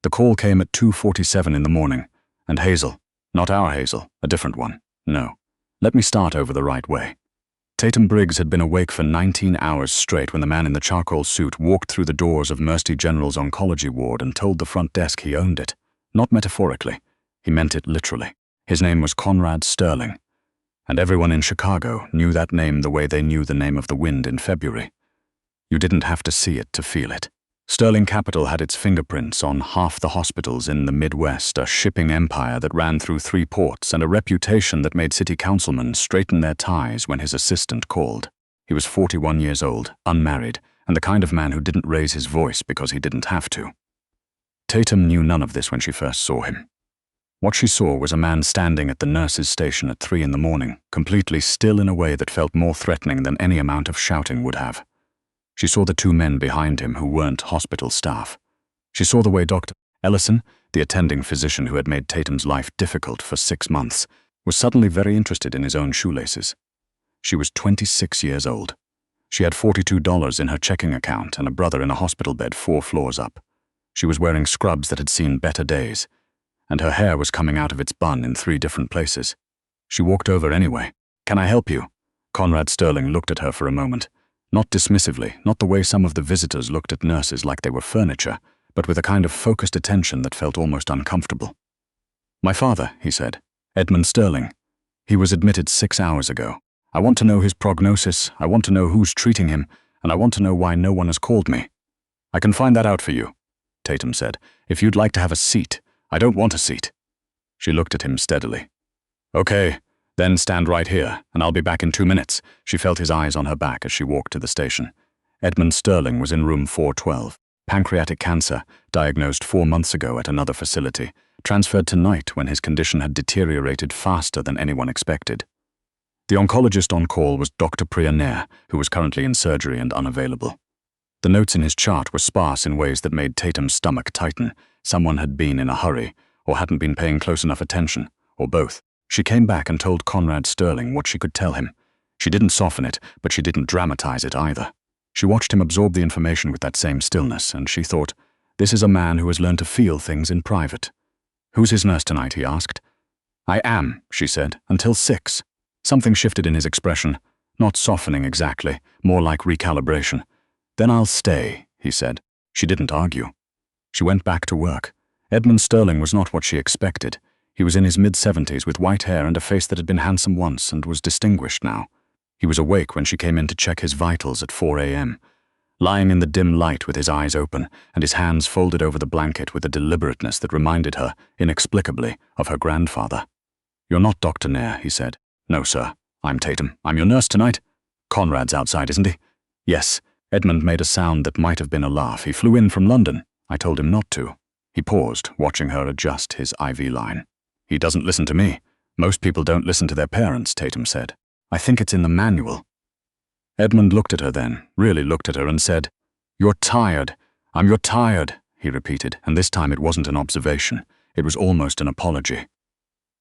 The call came at 2:47 in the morning, and Hazel, not our Hazel, a different one. No. Let me start over the right way. Tatum Briggs had been awake for 19 hours straight when the man in the charcoal suit walked through the doors of Mercy General's oncology ward and told the front desk he owned it. Not metaphorically. He meant it literally. His name was Conrad Sterling. And everyone in Chicago knew that name the way they knew the name of the wind in February. You didn't have to see it to feel it. Sterling Capital had its fingerprints on half the hospitals in the Midwest, a shipping empire that ran through 3 ports, and a reputation that made city councilmen straighten their ties when his assistant called. He was 41 years old, unmarried, and the kind of man who didn't raise his voice because he didn't have to. Tatum knew none of this when she first saw him. What she saw was a man standing at the nurse's station at 3 in the morning, completely still in a way that felt more threatening than any amount of shouting would have. She saw the 2 men behind him who weren't hospital staff. She saw the way Dr. Ellison, the attending physician who had made Tatum's life difficult for 6 months, was suddenly very interested in his own shoelaces. She was 26 years old. She had $42 in her checking account and a brother in a hospital bed 4 floors up. She was wearing scrubs that had seen better days, and her hair was coming out of its bun in 3 different places. She walked over anyway. "Can I help you?" Conrad Sterling looked at her for a moment. Not dismissively, not the way some of the visitors looked at nurses like they were furniture, but with a kind of focused attention that felt almost uncomfortable. "My father," he said. "Edmund Sterling. He was admitted 6 hours ago. I want to know his prognosis, I want to know who's treating him, and I want to know why no one has called me." "I can find that out for you," Tatum said. "If you'd like to have a seat." "I don't want a seat." She looked at him steadily. "Okay. Then stand right here, and I'll be back in 2 minutes. She felt his eyes on her back as she walked to the station. Edmund Sterling was in room 412. Pancreatic cancer, diagnosed 4 months ago at another facility, transferred tonight when his condition had deteriorated faster than anyone expected. The oncologist on call was Dr. Billionaire, who was currently in surgery and unavailable. The notes in his chart were sparse in ways that made Tatum's stomach tighten. Someone had been in a hurry, or hadn't been paying close enough attention, or both. She came back and told Conrad Sterling what she could tell him. She didn't soften it, but she didn't dramatize it either. She watched him absorb the information with that same stillness, and she thought, this is a man who has learned to feel things in private. "Who's his nurse tonight?" he asked. "I am," she said, "until 6. Something shifted in his expression, not softening exactly, more like recalibration. "Then I'll stay," he said. She didn't argue. She went back to work. Edmund Sterling was not what she expected. He was in his mid-70s with white hair and a face that had been handsome once and was distinguished now. He was awake when she came in to check his vitals at 4 a.m., lying in the dim light with his eyes open and his hands folded over the blanket with a deliberateness that reminded her, inexplicably, of her grandfather. "You're not Dr. Nair," he said. "No, sir. I'm Tatum. I'm your nurse tonight." "Conrad's outside, isn't he?" "Yes." Edmund made a sound that might have been a laugh. "He flew in from London. I told him not to." He paused, watching her adjust his IV line. "He doesn't listen to me. Most people don't listen to their parents," Tatum said. "I think it's in the manual." Edmund looked at her then, really looked at her and said, "You're tired. You're tired," he repeated, and this time it wasn't an observation. It was almost an apology.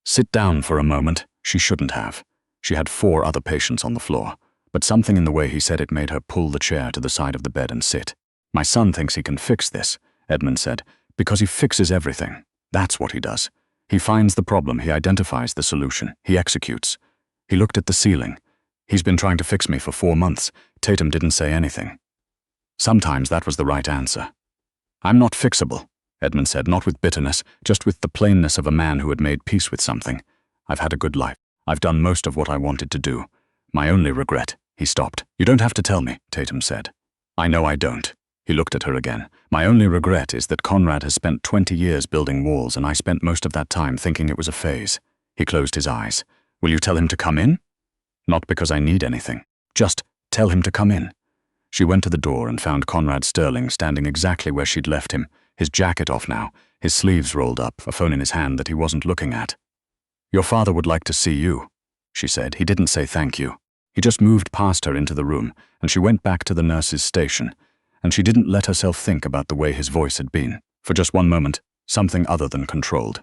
"Sit down for a moment." She shouldn't have. She had 4 other patients on the floor, but something in the way he said it made her pull the chair to the side of the bed and sit. "My son thinks he can fix this," Edmund said, "because he fixes everything. That's what he does. He finds the problem, he identifies the solution, he executes." He looked at the ceiling. "He's been trying to fix me for 4 months. Tatum didn't say anything. Sometimes that was the right answer. "I'm not fixable," Edmund said, not with bitterness, just with the plainness of a man who had made peace with something. "I've had a good life. I've done most of what I wanted to do. My only regret—" He stopped. "You don't have to tell me," Tatum said. "I know I don't." He looked at her again. "My only regret is that Conrad has spent 20 years building walls and I spent most of that time thinking it was a phase." He closed his eyes. "Will you tell him to come in?" "Not because I need anything. Just tell him to come in." She went to the door and found Conrad Sterling standing exactly where she'd left him, his jacket off now, his sleeves rolled up, a phone in his hand that he wasn't looking at. "Your father would like to see you," she said. He didn't say thank you. He just moved past her into the room, and she went back to the nurse's station, and she didn't let herself think about the way his voice had been. For just one moment, something other than controlled.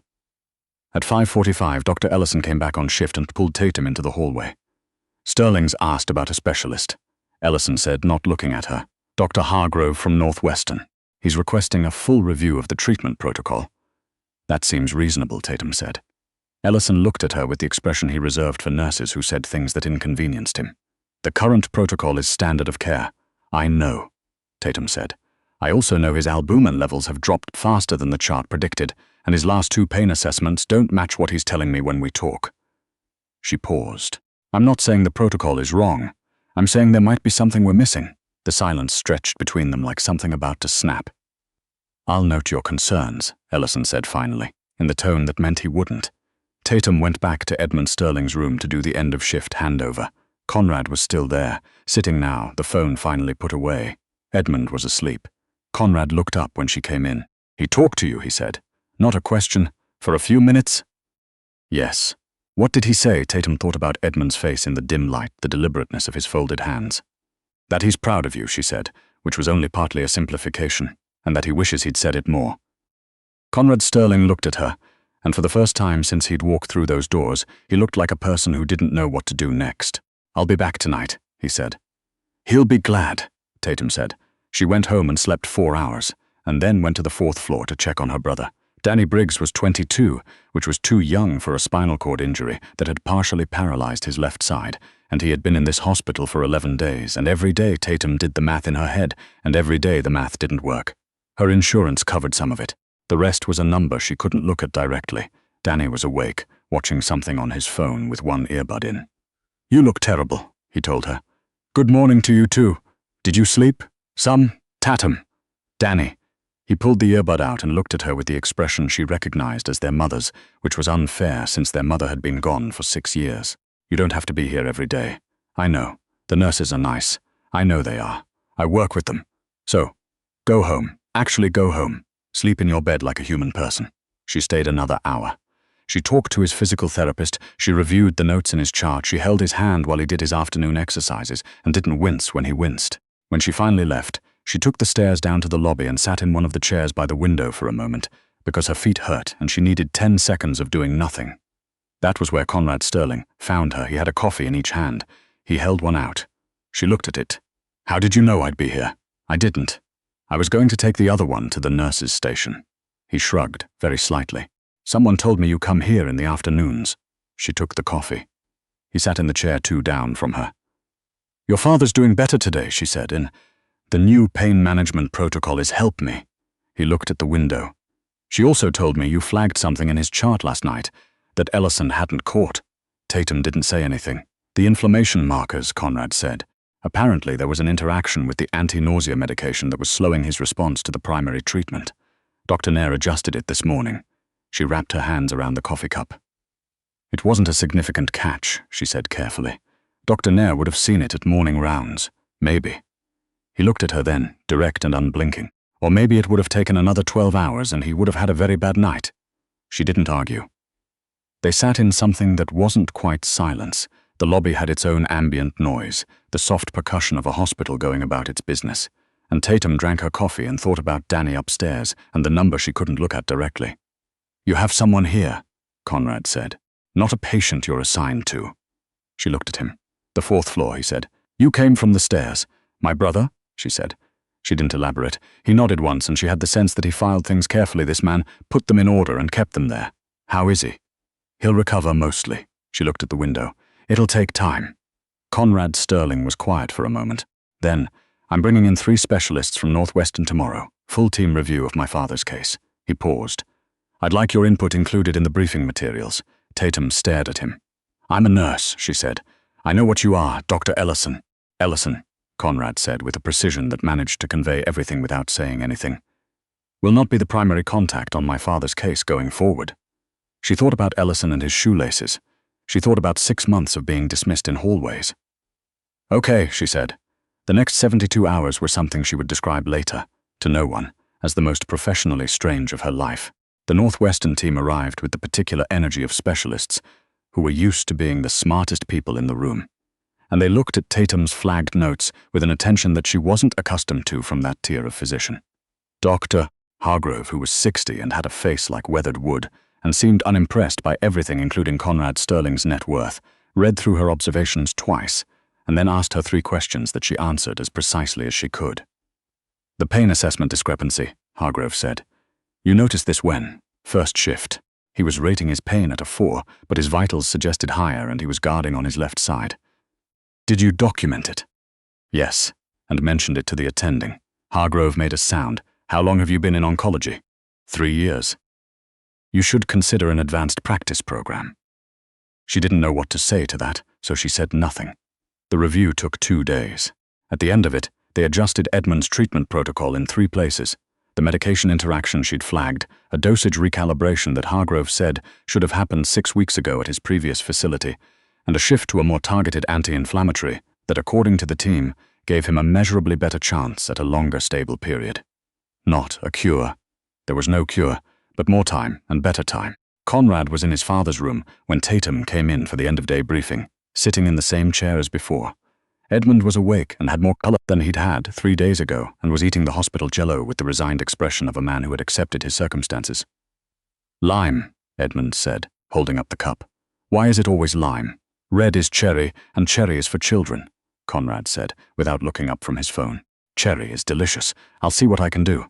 At 5:45, Dr. Ellison came back on shift and pulled Tatum into the hallway. "Sterling's asked about a specialist," Ellison said, not looking at her. "Dr. Hargrove from Northwestern." He's requesting a full review of the treatment protocol. That seems reasonable, Tatum said. Ellison looked at her with the expression he reserved for nurses who said things that inconvenienced him. The current protocol is standard of care. I know, Tatum said. I also know his albumin levels have dropped faster than the chart predicted, and his last 2 pain assessments don't match what he's telling me when we talk. She paused. I'm not saying the protocol is wrong. I'm saying there might be something we're missing. The silence stretched between them like something about to snap. I'll note your concerns, Ellison said finally, in the tone that meant he wouldn't. Tatum went back to Edmund Sterling's room to do the end-of-shift handover. Conrad was still there, sitting now, the phone finally put away. Edmund was asleep. Conrad looked up when she came in. He talked to you, he said. Not a question. For a few minutes? Yes. What did he say? Tatum thought about Edmund's face in the dim light, the deliberateness of his folded hands. That he's proud of you, she said, which was only partly a simplification, and that he wishes he'd said it more. Conrad Sterling looked at her, and for the first time since he'd walked through those doors, he looked like a person who didn't know what to do next. I'll be back tonight, he said. He'll be glad, Tatum said. She went home and slept 4 hours, and then went to the 4th floor to check on her brother. Danny Briggs was 22, which was too young for a spinal cord injury that had partially paralyzed his left side, and he had been in this hospital for 11 days, and every day Tatum did the math in her head, and every day the math didn't work. Her insurance covered some of it. The rest was a number she couldn't look at directly. Danny was awake, watching something on his phone with one earbud in. You look terrible, he told her. Good morning to you too. Did you sleep? Some? Tatum. Danny. He pulled the earbud out and looked at her with the expression she recognized as their mother's, which was unfair since their mother had been gone for 6 years. You don't have to be here every day. I know. The nurses are nice. I know they are. I work with them. So, go home. Actually go home. Sleep in your bed like a human person. She stayed another hour. She talked to his physical therapist, she reviewed the notes in his chart, she held his hand while he did his afternoon exercises and didn't wince when he winced. When she finally left, she took the stairs down to the lobby and sat in one of the chairs by the window for a moment, because her feet hurt and she needed 10 seconds of doing nothing. That was where Conrad Sterling found her. He had a coffee in each hand. He held one out. She looked at it. How did you know I'd be here? I didn't. I was going to take the other one to the nurse's station. He shrugged, very slightly. Someone told me you come here in the afternoons. She took the coffee. He sat in the chair 2 down from her. Your father's doing better today, she said, and the new pain management protocol is help me. He looked at the window. She also told me you flagged something in his chart last night that Ellison hadn't caught. Tatum didn't say anything. The inflammation markers, Conrad said. Apparently there was an interaction with the anti-nausea medication that was slowing his response to the primary treatment. Dr. Nair adjusted it this morning. She wrapped her hands around the coffee cup. It wasn't a significant catch, she said carefully. Dr. Nair would have seen it at morning rounds. Maybe. He looked at her then, direct and unblinking. Or maybe it would have taken another 12 hours and he would have had a very bad night. She didn't argue. They sat in something that wasn't quite silence. The lobby had its own ambient noise, the soft percussion of a hospital going about its business. And Tatum drank her coffee and thought about Danny upstairs and the number she couldn't look at directly. You have someone here, Conrad said. Not a patient you're assigned to. She looked at him. The 4th floor, he said. You came from the stairs. My brother? She said. She didn't elaborate. He nodded once and she had the sense that he filed things carefully, this man, put them in order and kept them there. How is he? He'll recover mostly. She looked at the window. It'll take time. Conrad Sterling was quiet for a moment. Then, I'm bringing in 3 specialists from Northwestern tomorrow. Full team review of my father's case. He paused. I'd like your input included in the briefing materials. Tatum stared at him. I'm a nurse, she said. I know what you are, Dr. Ellison. Ellison, Conrad said with a precision that managed to convey everything without saying anything. Will not be the primary contact on my father's case going forward. She thought about Ellison and his shoelaces. She thought about 6 months of being dismissed in hallways. Okay, she said. The next 72 hours were something she would describe later, to no one, as the most professionally strange of her life. The Northwestern team arrived with the particular energy of specialists who were used to being the smartest people in the room. And they looked at Tatum's flagged notes with an attention that she wasn't accustomed to from that tier of physician. Dr. Hargrove, who was 60 and had a face like weathered wood, and seemed unimpressed by everything including Conrad Sterling's net worth, read through her observations twice, and then asked her 3 questions that she answered as precisely as she could. The pain assessment discrepancy, Hargrove said. You noticed this when? First shift. He was rating his pain at a 4, but his vitals suggested higher and he was guarding on his left side. Did you document it? Yes, and mentioned it to the attending. Hargrove made a sound. How long have you been in oncology? 3 years. You should consider an advanced practice program. She didn't know what to say to that, so she said nothing. The review took 2 days. At the end of it, they adjusted Edmund's treatment protocol in 3 places. The medication interaction she'd flagged, a dosage recalibration that Hargrove said should have happened 6 weeks ago at his previous facility, and a shift to a more targeted anti-inflammatory that, according to the team, gave him a measurably better chance at a longer stable period. Not a cure. There was no cure, but more time and better time. Conrad was in his father's room when Tatum came in for the end-of-day briefing, sitting in the same chair as before. Edmund was awake and had more color than he'd had 3 days ago and was eating the hospital jello with the resigned expression of a man who had accepted his circumstances. Lime, Edmund said, holding up the cup. Why is it always lime? Red is cherry, and cherry is for children, Conrad said, without looking up from his phone. Cherry is delicious. I'll see what I can do.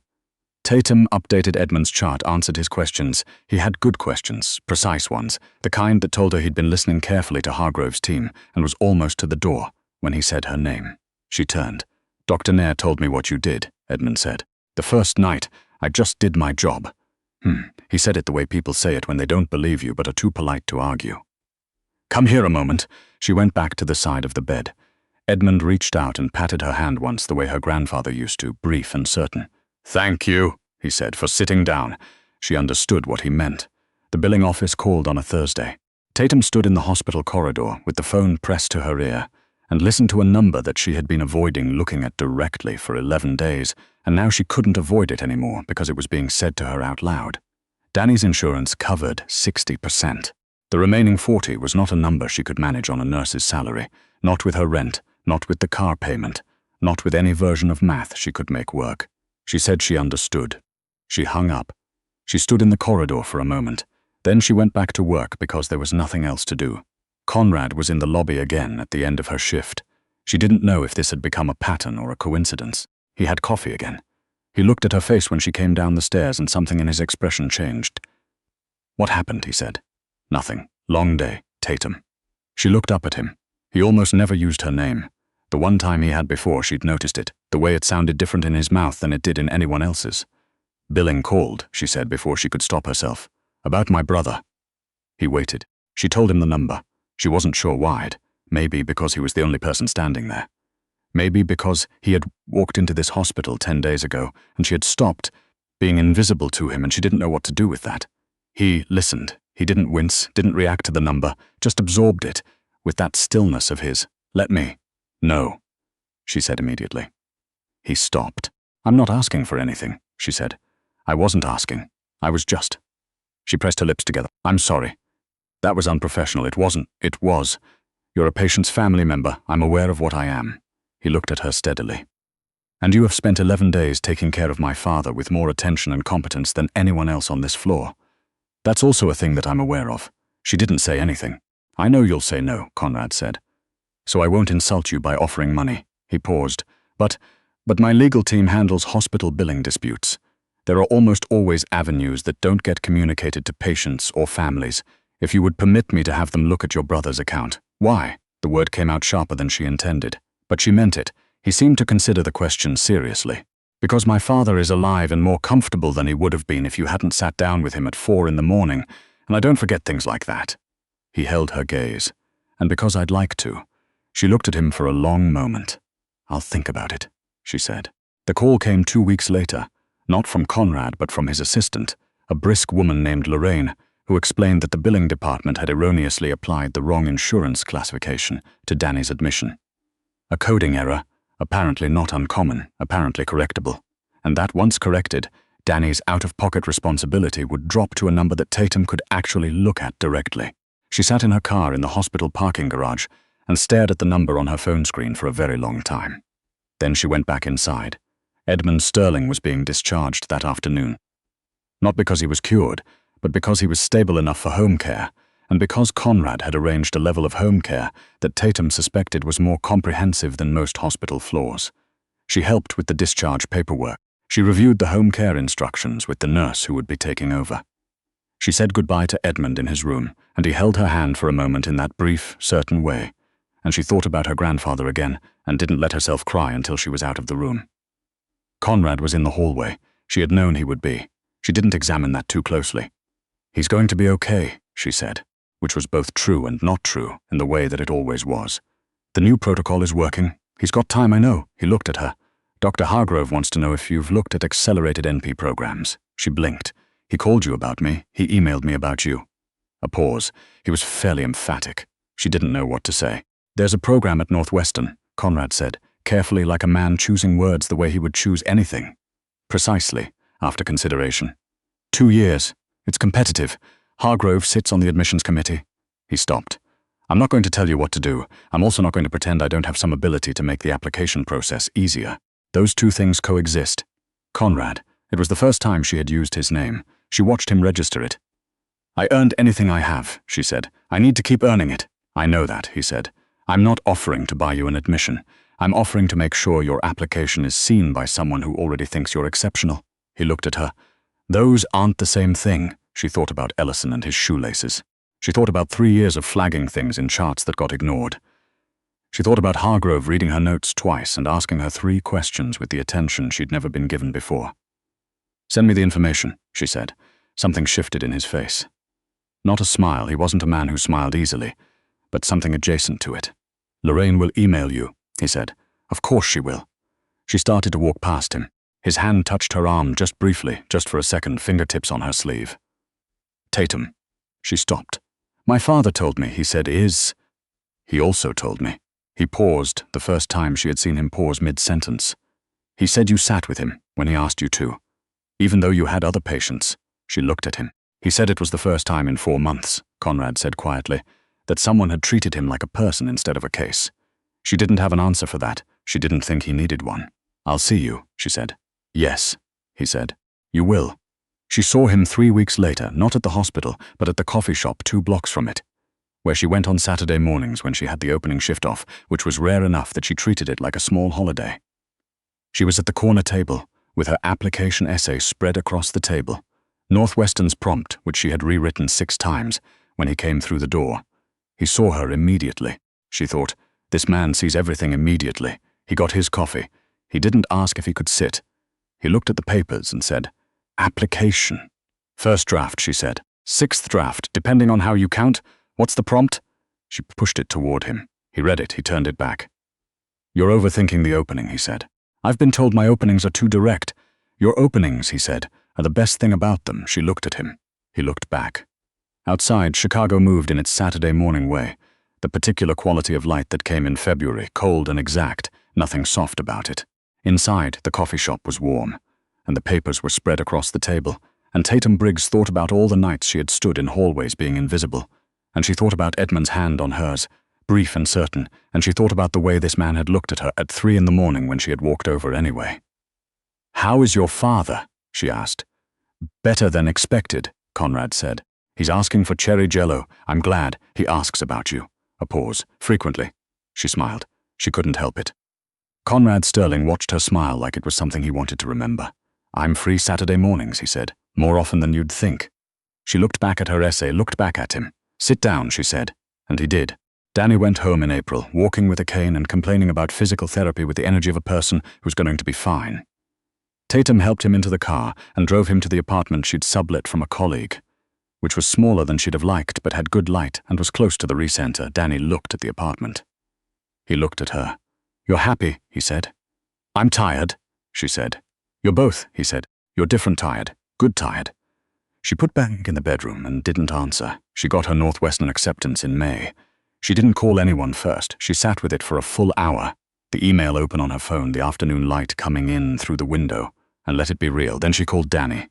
Tatum updated Edmund's chart, answered his questions. He had good questions, precise ones, the kind that told her he'd been listening carefully to Hargrove's team and was almost to the door when he said her name. She turned. Dr. Nair told me what you did, Edmund said. The first night, I just did my job. He said it the way people say it when they don't believe you but are too polite to argue. Come here a moment. She went back to the side of the bed. Edmund reached out and patted her hand once the way her grandfather used to, brief and certain. Thank you, he said, for sitting down. She understood what he meant. The billing office called on a Thursday. Tatum stood in the hospital corridor with the phone pressed to her ear and listened to a number that she had been avoiding looking at directly for 11 days, and now she couldn't avoid it anymore because it was being said to her out loud. Danny's insurance covered 60%. The remaining 40 was not a number she could manage on a nurse's salary, not with her rent, not with the car payment, not with any version of math she could make work. She said she understood. She hung up. She stood in the corridor for a moment. Then she went back to work because there was nothing else to do. Conrad was in the lobby again at the end of her shift. She didn't know if this had become a pattern or a coincidence. He had coffee again. He looked at her face when she came down the stairs and something in his expression changed. What happened, he said. Nothing. Long day, Tatum. She looked up at him. He almost never used her name. The one time he had before, she'd noticed it, the way it sounded different in his mouth than it did in anyone else's. Billing called, she said before she could stop herself. About my brother. He waited. She told him the number. She wasn't sure why'd. Maybe because he was the only person standing there. Maybe because he had walked into this hospital 10 days ago and she had stopped, being invisible to him, and she didn't know what to do with that. He listened. He didn't wince, didn't react to the number, just absorbed it, with that stillness of his. Let me. No, she said immediately. He stopped. I'm not asking for anything, she said. I wasn't asking. I was just. She pressed her lips together. I'm sorry. That was unprofessional. It wasn't. It was. You're a patient's family member. I'm aware of what I am. He looked at her steadily. And you have spent 11 days taking care of my father with more attention and competence than anyone else on this floor. That's also a thing that I'm aware of. She didn't say anything. I know you'll say no, Conrad said. So I won't insult you by offering money. He paused. But my legal team handles hospital billing disputes. There are almost always avenues that don't get communicated to patients or families. If you would permit me to have them look at your brother's account. Why? The word came out sharper than she intended. But she meant it. He seemed to consider the question seriously. Because my father is alive and more comfortable than he would have been if you hadn't sat down with him at 4 in the morning, and I don't forget things like that. He held her gaze. And because I'd like to. She looked at him for a long moment. I'll think about it, she said. The call came 2 weeks later, not from Conrad but from his assistant, a brisk woman named Lorraine, who explained that the billing department had erroneously applied the wrong insurance classification to Danny's admission. A coding error, apparently not uncommon, apparently correctable, and that once corrected, Danny's out-of-pocket responsibility would drop to a number that Tatum could actually look at directly. She sat in her car in the hospital parking garage and stared at the number on her phone screen for a very long time. Then she went back inside. Edmund Sterling was being discharged that afternoon. Not because he was cured, but because he was stable enough for home care, and because Conrad had arranged a level of home care that Tatum suspected was more comprehensive than most hospital floors. She helped with the discharge paperwork. She reviewed the home care instructions with the nurse who would be taking over. She said goodbye to Edmund in his room, and he held her hand for a moment in that brief, certain way, and she thought about her grandfather again and didn't let herself cry until she was out of the room. Conrad was in the hallway. She had known he would be. She didn't examine that too closely. "He's going to be okay," she said, which was both true and not true in the way that it always was. "The new protocol is working. He's got time, I know." He looked at her. "Dr. Hargrove wants to know if you've looked at accelerated NP programs." She blinked. "He called you about me. He emailed me about you." A pause. He was fairly emphatic. She didn't know what to say. "There's a program at Northwestern," Conrad said, carefully, like a man choosing words the way he would choose anything. "Precisely," after consideration. 2 years. It's competitive. Hargrove sits on the admissions committee." He stopped. "I'm not going to tell you what to do. I'm also not going to pretend I don't have some ability to make the application process easier. Those two things coexist." Conrad. It was the first time she had used his name. She watched him register it. "I earned anything I have," she said. "I need to keep earning it." "I know that," he said. "I'm not offering to buy you an admission. I'm offering to make sure your application is seen by someone who already thinks you're exceptional." He looked at her. "Those aren't the same thing." She thought about Ellison and his shoelaces. She thought about 3 years of flagging things in charts that got ignored. She thought about Hargrove reading her notes twice and asking her 3 questions with the attention she'd never been given before. "Send me the information," she said. Something shifted in his face. Not a smile, he wasn't a man who smiled easily, but something adjacent to it. "Lorraine will email you," he said. "Of course she will." She started to walk past him. His hand touched her arm just briefly, just for a second, fingertips on her sleeve. "Tatum." She stopped. "My father told me," he said, He also told me." He paused, the first time she had seen him pause mid-sentence. "He said you sat with him when he asked you to. Even though you had other patients." She looked at him. "He said it was the first time in 4 months," Conrad said quietly, "that someone had treated him like a person instead of a case." She didn't have an answer for that. She didn't think he needed one. "I'll see you," she said. "Yes," he said. "You will." She saw him 3 weeks later, not at the hospital, but at the coffee shop 2 blocks from it, where she went on Saturday mornings when she had the opening shift off, which was rare enough that she treated it like a small holiday. She was at the corner table, with her application essay spread across the table, Northwestern's prompt, which she had rewritten 6 times, when he came through the door. He saw her immediately. She thought, this man sees everything immediately. He got his coffee. He didn't ask if he could sit. He looked at the papers and said, "Application." "First draft," she said. "6th draft, depending on how you count. What's the prompt?" She pushed it toward him. He read it. He turned it back. "You're overthinking the opening," he said. "I've been told my openings are too direct." "Your openings," he said, "are the best thing about them." She looked at him. He looked back. Outside, Chicago moved in its Saturday morning way, the particular quality of light that came in February, cold and exact, nothing soft about it. Inside, the coffee shop was warm, and the papers were spread across the table, and Tatum Briggs thought about all the nights she had stood in hallways being invisible, and she thought about Edmund's hand on hers, brief and certain, and she thought about the way this man had looked at her at 3 in the morning when she had walked over anyway. "How is your father?" she asked. "Better than expected," Conrad said. "He's asking for cherry jello. I'm glad. He asks about you." A pause. "Frequently." She smiled. She couldn't help it. Conrad Sterling watched her smile like it was something he wanted to remember. "I'm free Saturday mornings," he said. "More often than you'd think." She looked back at her essay, looked back at him. "Sit down," she said. And he did. Danny went home in April, walking with a cane and complaining about physical therapy with the energy of a person who's going to be fine. Tatum helped him into the car and drove him to the apartment she'd sublet from a colleague, which was smaller than she'd have liked but had good light and was close to the recenter. Danny looked at the apartment. He looked at her. "You're happy," he said. "I'm tired," she said. "You're both," he said. "You're different tired. Good tired." She put back in the bedroom and didn't answer. She got her Northwestern acceptance in May. She didn't call anyone first. She sat with it for a full hour, the email open on her phone, the afternoon light coming in through the window, and let it be real. Then she called Danny.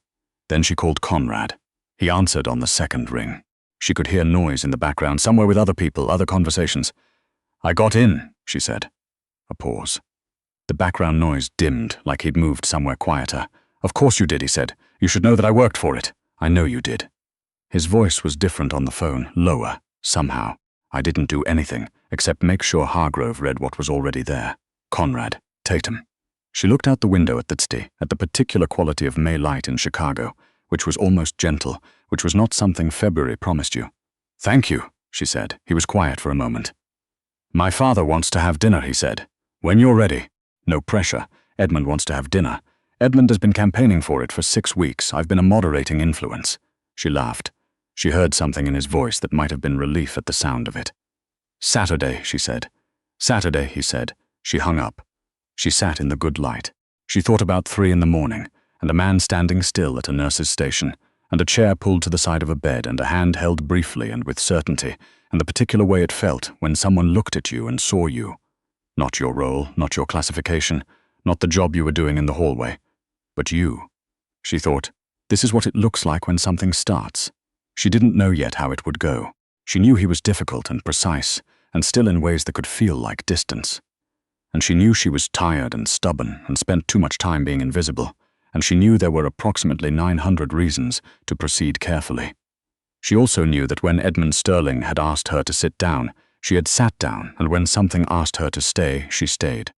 Then she called Conrad. He answered on the second ring. She could hear noise in the background, somewhere with other people, other conversations. "I got in," she said. A pause. The background noise dimmed, like he'd moved somewhere quieter. "Of course you did," he said. "You should know that I worked for it." "I know you did." His voice was different on the phone, lower, somehow. "I didn't do anything, except make sure Hargrove read what was already there. Conrad, Tatum." She looked out the window at the city, at the particular quality of May light in Chicago, which was almost gentle, which was not something February promised you. "Thank you," she said. He was quiet for a moment. "My father wants to have dinner," he said. "When you're ready." "No pressure. Edmund wants to have dinner. Edmund has been campaigning for it for 6 weeks. I've been a moderating influence." She laughed. She heard something in his voice that might have been relief at the sound of it. "Saturday," she said. "Saturday," he said. She hung up. She sat in the good light. She thought about 3 in the morning, and a man standing still at a nurse's station, and a chair pulled to the side of a bed, and a hand held briefly and with certainty, and the particular way it felt when someone looked at you and saw you. Not your role, not your classification, not the job you were doing in the hallway, but you. She thought, this is what it looks like when something starts. She didn't know yet how it would go. She knew he was difficult and precise, and still in ways that could feel like distance. And she knew she was tired and stubborn and spent too much time being invisible, and she knew there were approximately 900 reasons to proceed carefully. She also knew that when Edmund Sterling had asked her to sit down, she had sat down, and when something asked her to stay, she stayed.